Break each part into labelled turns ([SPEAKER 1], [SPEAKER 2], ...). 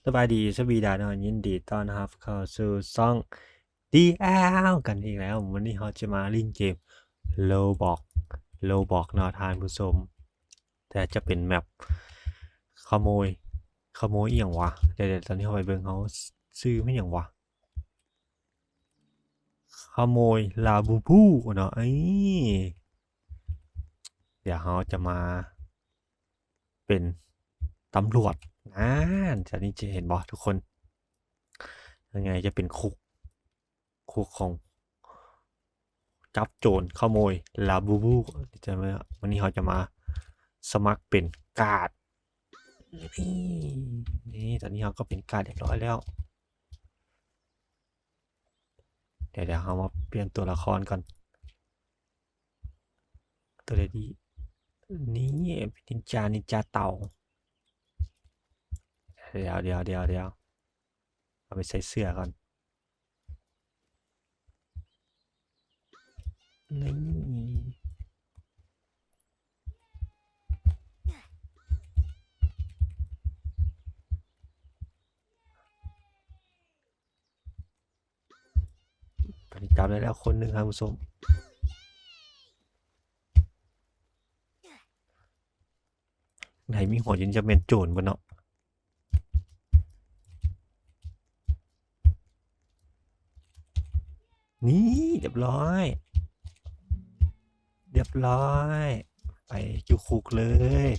[SPEAKER 1] สบายดีสวีดานอนยินดีต้อนรับเข้าสู่ช่อง DL กันอีกแล้ววันนี้เราจะมาเล่นเกม Roblox เนาะท่านผู้ชมแต่จะเป็นแมปขโมยอีหยังวะเดี๋ยวตอนนี้เราไปเบิ่งเขาซื้อไม่หยังวะขโมยลาบูบูเนาะเดี๋ยวเราจะมาเป็นตำรวจจะนี่จะเห็นบ่ทุกคนยังไงจะเป็นคุกของ จับโจรขโมยลาบูบูจะมาวันนี้เราจะมาสมัครเป็นการ์ดนี่ตอนนี้เราก็เป็นการ์ดเรียบร้อยแล้วเดี๋ยวเรามาเปลี่ยนตัวละครก่อนตัวดีนี่เป็นนินจาเต่าเดี๋ยวเอาไปใส่เสื้อก่อนนี่ตอนนี้จับได้แล้วคนหนึ่งครับผู้ชมไหนมีหัวยินจะเป็นโจรบนเนาะนี่เรียบร้อยไปอยู่คุกเลย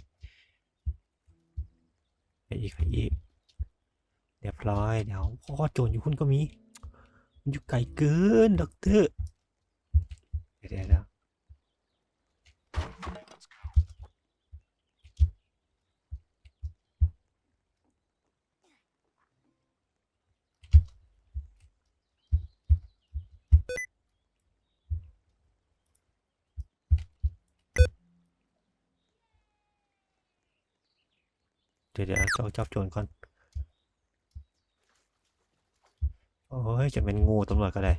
[SPEAKER 1] ไปอีกเรียบร้อยเดี๋ยวพ่อโจรอยู่คุณก็มีมันอยู่ไกลเกินด็อกเตอร์เดี๋ยวเราจับโจรก่อนโอ้ยจะเป็นงูตำรวจก็ได้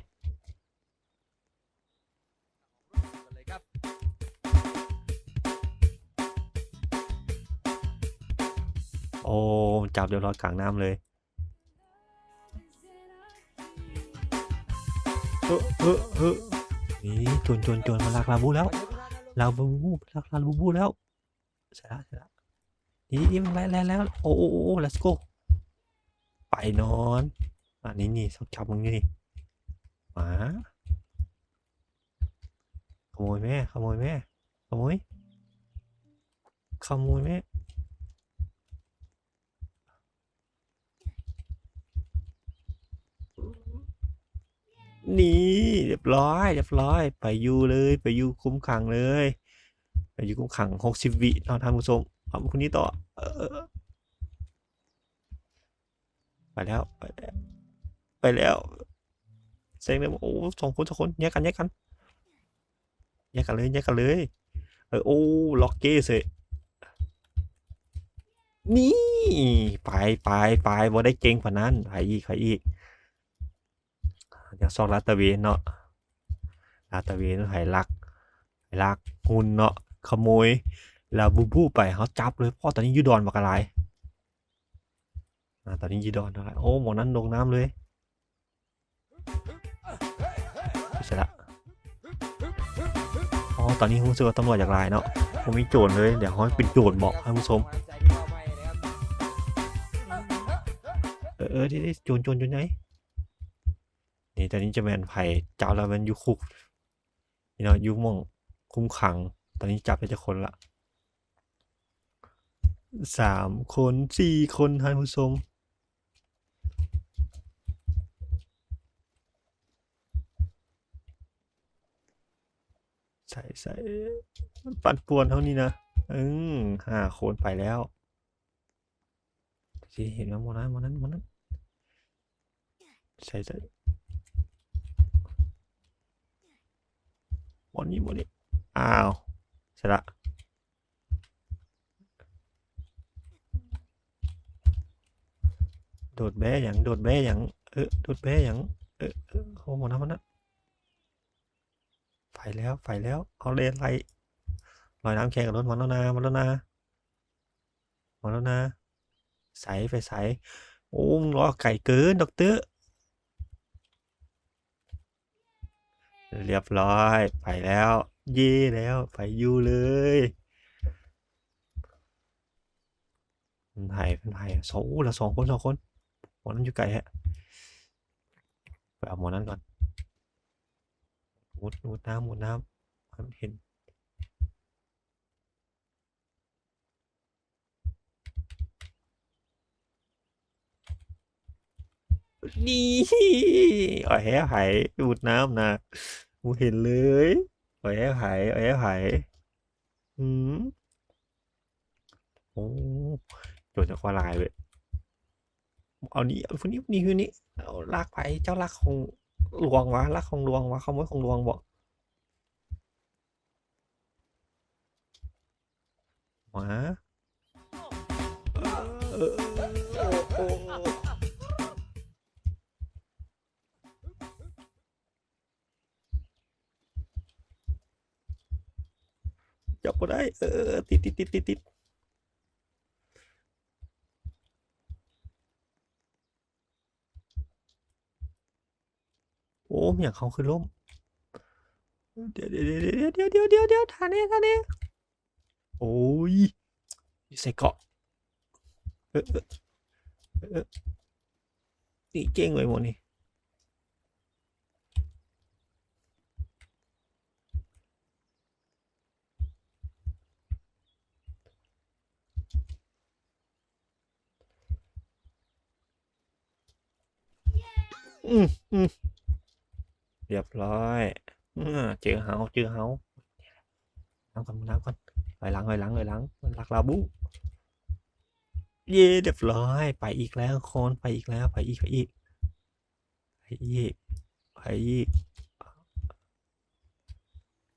[SPEAKER 1] โอ้จับเดี๋ยวรอยกลางน้ำเลยเออนี่โจรมาลักลาบูแล้วลาบูลักลาบูแล้วเสร็จแล้วนี่มันแล้วโอ้ let's go ไปนอนอันนี้ต้องจับมึงนี่หมาขโมยแม่ขโมยแม่ขโมยแม่นี่เรียบร้อยไปอยู่เลยไปอยู่คุมขังเลยไปอยู่คุมขัง60 วิเนาะท่านผู้ชมเอาคนนี้ต่อไปแล้วเซ็งเลยโอ้สองคนแยกกันเลยโอ้ล็อกเก้เสยนี่ไปบ่ได้เก่งกว่านั้นไปอีกอย่างซองลาดตระเวนเนาะลาดตระเวนให้ลักหุ่นเนาะขโมยแล้วบูบูไปเขาจับเลยเพราะตอนนี้ยูดอนบักอะไรตอนนี้ยูดอนอะไรโอ้หมอนั้นลงน้ำเลยเสร็จละอ๋อตอนนี้รู้สึกว่าตำรวจอยากลายเนาะผมมีโจรเลยเดี๋ยวเขาเป็นโจรบอกท่านผู้ชมที่โจรไหนนี่ตอนนี้จะแมนไผ่จับแล้วมันอยู่คุกนี่เนาะอยู่ม่องคุมขังตอนนี้จับได้จะคนละ3 คน4 คนท่านผู้ชมใส่ปั่นป่วนเท่านี้นะ5 คนไปแล้วที่เห็นว่าโมนั้นใส่หมดนี้อ้าวเสร็จละโดดแบ้อย่างโดดแบ้อย่างโดดแบ้อย่างโอ้หมดนั้นไปแล้วเอาเลนไล่ลอยน้ำแข่งกับรถมาแล้วนะใส่ไปใส่ โอ้มึงรอไก่เกินด็อกเตอร์เรียบร้อยไปแล้วเย่แล้วไปอยู่เลยเป็นไผ่สองละ2 คนหมอนั้นอยู่ไกลฮะไปเอาหมอนั้นก่อนมุดน้ำให้มันเห็นนี่อ๋อแห่ไผ่มุดน้ำนะกูเห็นเลยอ๋อแห่ไผ่อ๋อแห่ไผ่อืมโอ้โดนจากว่าลายเว้ยเอานี้เอาคนนี้คือนี้เอาลากไปเจ้าลากของหลวงวะลากของหลวงวะขโมยของหลวงบอกหมาเออโอ้จับก็ได้ติดโอ้เมียเขาคือล่มเดี๋ยวท่านี้โอ้ยใส่เกาะเออเออนี่เก่งเลยหมดนี่อืมอืมเรียบร้อยเจอเฮาน้ำก่อนถอยหลังมันลักลาบูเย่เรียบร้อยไปอีกแล้วคนไปอีกแล้วไปอีกไปอีก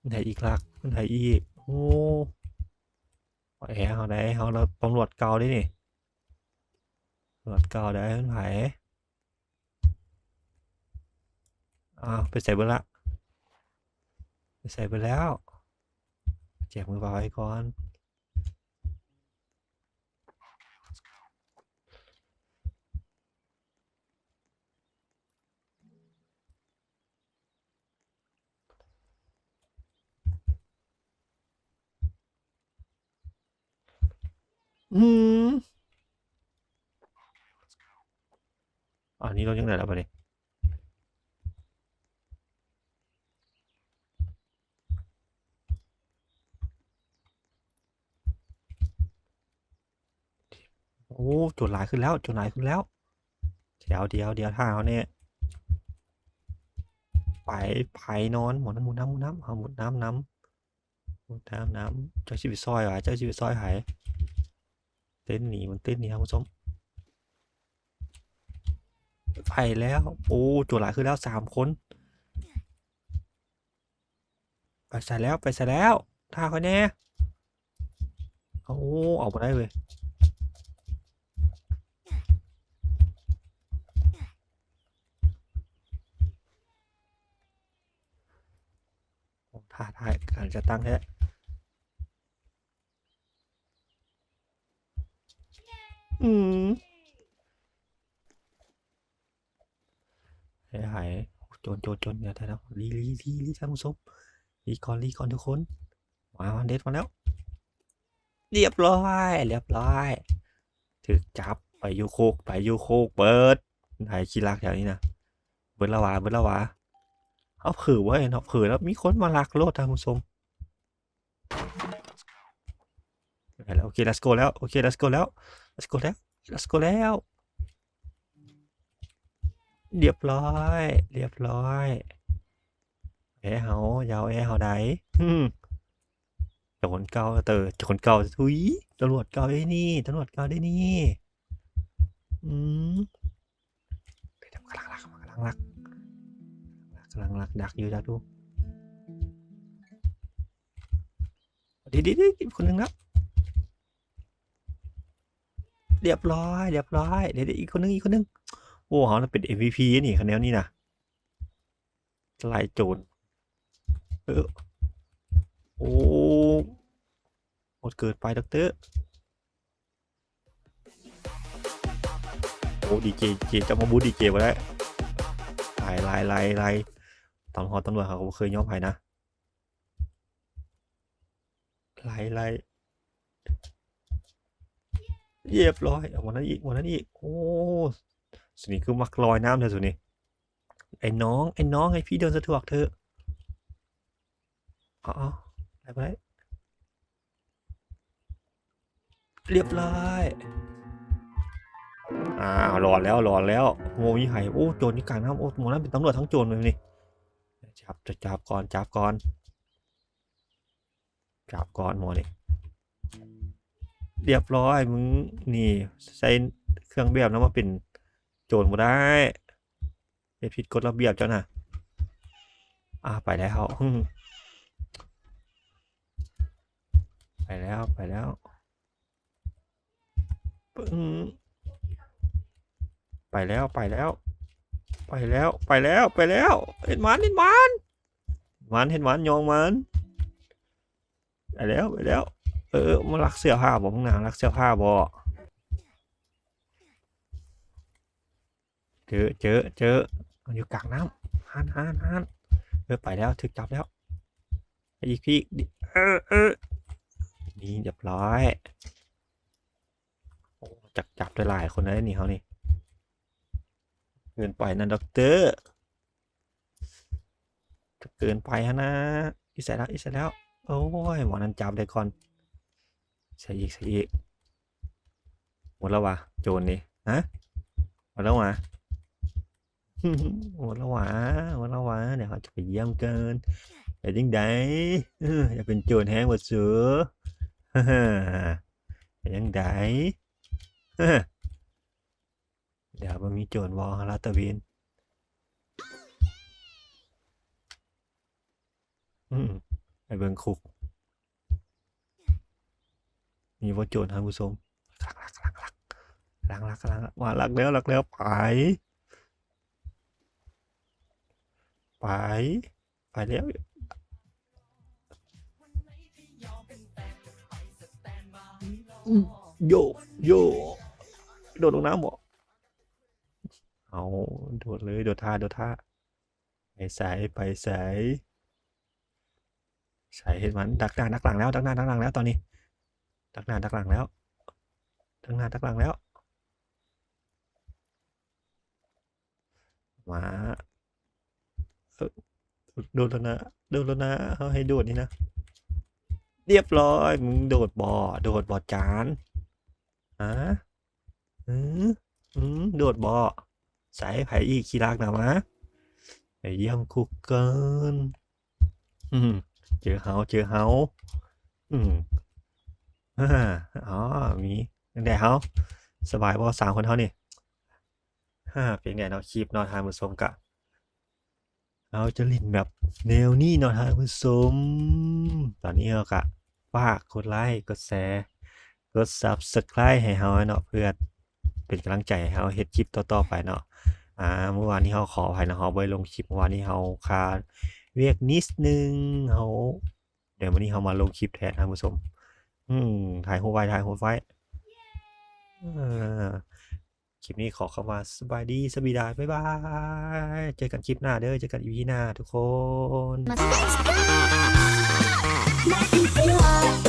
[SPEAKER 1] ไหนอีกลักไหนอีกโอ้แหเฮาได้เฮาเราตำรวจเก่าได้นี่ตำรวจเก่าได้มันไผอ้าวไปใส่เบิดละไปใส่ไปแล้วแจกมือเปล่าไว้ก่อนอืมอันนี้เรายังไงแล้วปะเนี่ยโอ้โจรหลายขึ้นแล้วเดี๋ยวท่าเขาเนี่ยไปไปนอนหมุนน้ำเอาหมุนน้ำเจ้าชีวิตซอยว่ะเจ้าชีวิตซอยไผมันเต้นหนีครับผู้ชมไปแล้วโอ้โจรหลายขึ้นแล้ว3 คนไปใส่แล้วท่าเขาแน่โอ้ออกมาได้เลยท่าการจะตั้งแท้อืมหายโจรเนี่ยท่านแล้วลีท่านผู้ชมลีก่อนทุกคนมาเด็ดมาแล้วเรียบร้อยถึกจับไปอยู่โคกเปิดหายขี้รักแถวนี้นะเบิดละวะเอาเผือไว้เนาะเผือแล้วมีคนมาลักโลดท่านผู้ชมไปแล้วโอเค let's go แล้วโอเค let's go แล้ว let's go แล้วเรียบร้อยแอร์เฮาได้อืมโจรเก่าทุยตำรวจเก่าได้นี่อืมกำลังลักดักอยู่ดักดูดีอีกคนหนึ่งแล้วเรียบร้อยเดี๋ยวอีกคนหนึ่งโอ้เขาเป็น MVP นี่คะแนนนี่นะไล่โจรเออโอ้โหดเกินไปด็อกเตอร์ อ้ดีเจจะมาบูดีเจมาได้ไล่ตำรวจเขาก็บ่เคยยอมใครนะไล่เรียบร้อยวันนั้นอีกโอ้สุดนี้คือมักลอยน้ำเธอสุดนี้ไอ้น้องให้พี่เดินสะดวกเธออ๋อไปเรียบร้อยหลอนแล้วโมมีไห่โอ้โจรนี่กลางน้ำโอ้โมนั่นเป็นตำรวจทั้งโจรเลยนี่จับก่อนโมนี่เรียบร้อยมึงนี่ใส่เครื่องแบบนะมาเป็นโจรบ่ได้ผิดกฎระเบียบเจ้าน่ะไปแล้วไปแล้วไปแล้วเห็นมันยองมันไปแล้วมันรักเสื้อผ้าบ่มึงนางรักเสื้อผ้าบ่เจออยู่กลางน้ำฮันไปแล้วถึกจับแล้วอีกพี่นี่เรียบร้อยจับได้หลายคนเลยนี่เขานี่เกินไปนะด็อกเตอร์เกินไปฮะนะอีเสร็จแล้วโอ้ยหมอนั้นจับได้ก่อนใส่อีกหมดแล้ววะโจรนี่ฮะหมดแล้ววะหมดแล้ววะเดี๋ยวเขาจะไปเยี่ยมกันแต่ยังไงจะเป็นโจรแห้งหมดเสือแต่ยังไงเดี๋ยวมันมีโจรวอลลาตะวินไปเบิ่งคุกมีว่าโจรท่านผู้ชมลักมาลักแล้วไปแล้วโยโดดลงน้ำบ่เอาโดดเลยโดดท่าไปใส่เห็นมันดักหน้าดักหลังแล้วตอนนี้ดักหน้าดักหลังแล้วมาโดดแล้วนะเขาให้โดดนี่นะเรียบร้อยมึงโดดบ่จานโดดบ่ใส่ไผ่อีกขี้รักนะมะไปเยี่ยมคุกเกินเจอเฮาอ๋อมีตั้งแต่เฮาสบายบ่3คนเฮานี่เพียงแต่เนาะคลิปเนาะทานผู้ชมกะเราจะเล่นแบบแนวนี้เนาะทานผู้ชมตอนนี้เรากะฝากกดไลค์กดแชร์กด Subscribe ให้เฮาเนาะเพื่อเป็นกำลังใจให้เฮาเฮ็ดคลิปต่อๆไปเนาะเมื่อวานนี้เฮาขออภัยนะเฮาบ่ได้ลงคลิปเมื่อวานนี้เฮาขาดเวียกนิดนึงเดี๋ยววันนี้เฮามาลงคลิปแทนท่านผู้ชมถ่ายรูปไว้คลิปนี้ขอคำว่าสบายดีสบีดาบ๊ายบายเจอกันคลิปหน้าเด้อเจอกันอีพีหน้าทุกคน